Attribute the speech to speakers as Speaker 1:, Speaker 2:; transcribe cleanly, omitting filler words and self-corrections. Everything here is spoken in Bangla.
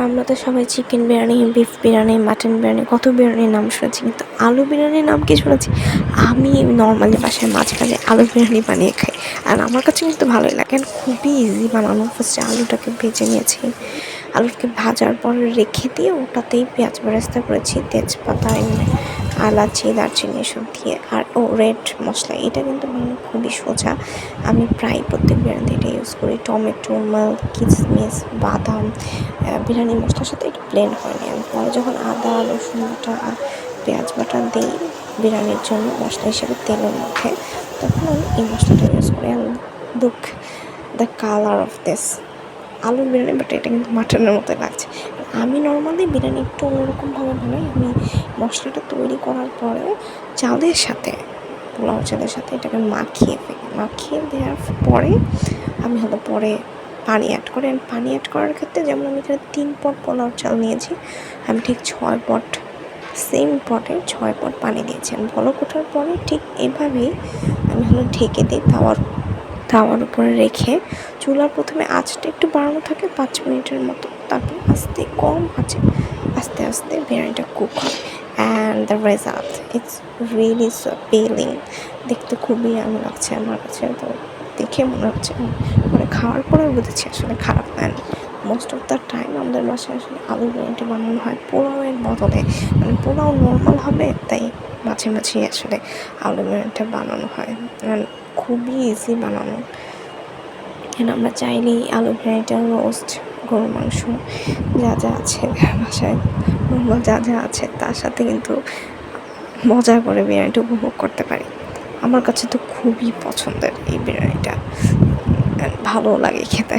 Speaker 1: আমরা তো সবাই chicken biryani, beef biryani, mutton biryani, কত বিরিয়ানির নাম শুনেছি, কিন্তু আলু বিরিয়ানির নাম কি শুনেছি? আমি নর্মালি বাসায় মাঝে মাঝে আলু বিরিয়ানি বানিয়ে খাই, আর আমার কাছে কিন্তু ভালোই লাগে। আর খুবই ইজি বানানো। ফার্স্টে আলুটাকে ভেজে নিয়েছি, আলুটাকে ভাজার পর রেখে দিয়ে ওটাতেই পেঁয়াজ বেরেস্তা করেছি, তেজপাতা, এলাচি, দারচিনি এসব দিয়ে। আর রেড মশলা, এটা কিন্তু বানানো খুবই সোজা। আমি প্রায় প্রত্যেক বিরিয়ানিতে এটা ইউজ করি। টমেটো, মিল্ক, কিশমিশ, বাদাম বিরিয়ানি মশলার সাথে একটু ব্লেন্ড করে নিই। আমি পরে যখন আদা, রসুন বাটা আর পেঁয়াজ বাটা দিই বিরিয়ানির জন্য মশলা হিসেবে তেলের মধ্যে, তখন আমি এই মশলাটা ইউজ করি। আর look the colour of this আলুর বিরিয়ানি, বাট এটা কিন্তু মাটনের মতো লাগছে। আমি নর্মালি বিরিয়ানি একটু অন্যরকমভাবে বানাই। আমি মশলাটা তৈরি করার পরে চালের সাথে, পোলাও চালের সাথে এটাকে মাখিয়ে দেওয়ার পরে আমি পরে পানি অ্যাড করি। আর পানি অ্যাড করার ক্ষেত্রে, যেমন আমি এখানে 3 পট পোলাও চাল নিয়েছি, আমি ঠিক 6 পট, সেম পটে 6 পট পানি দিয়েছি। বলক ওঠার পরে ঠিক এভাবেই আমি ঢেকে দিই তাওয়ার উপরে রেখে। চুলার প্রথমে আঁচটা একটু বাড়ানো থাকে 5 মিনিটের মতো, তারপর কম আঁচে আস্তে আস্তে বিরিয়ানিটা কুক হয়। And the result, it's really so appealing. দেখতে খুবই লাগছে আমার কাছে। তো দেখে মনে হচ্ছে, মানে খাওয়ার পরে বুঝেছি আসলে খারাপ না। মোস্ট অফ দ্য টাইম আমাদের বাসায় আসলে আলু বিরিয়ানিটা বানানো হয় পোলাওয়ের বদলে, মানে পোলাও নর্মাল হবে, তাই মাঝে মাঝে আসলে আলু বিরিয়ানিটা বানানো হয়। খুবই ইজি বানানো। আমরা চাইলেই আলু বিরিয়ানিটা রোস্ট, গরুর মাংস, যা যা আছে বাসায় নর্মাল যা যা আছে তার সাথে কিন্তু মজা করে বিরিয়ানিটা উপভোগ করতে পারি। আমার কাছে তো খুবই পছন্দের এই বিরিয়ানিটা, ভালো লাগে খেতে।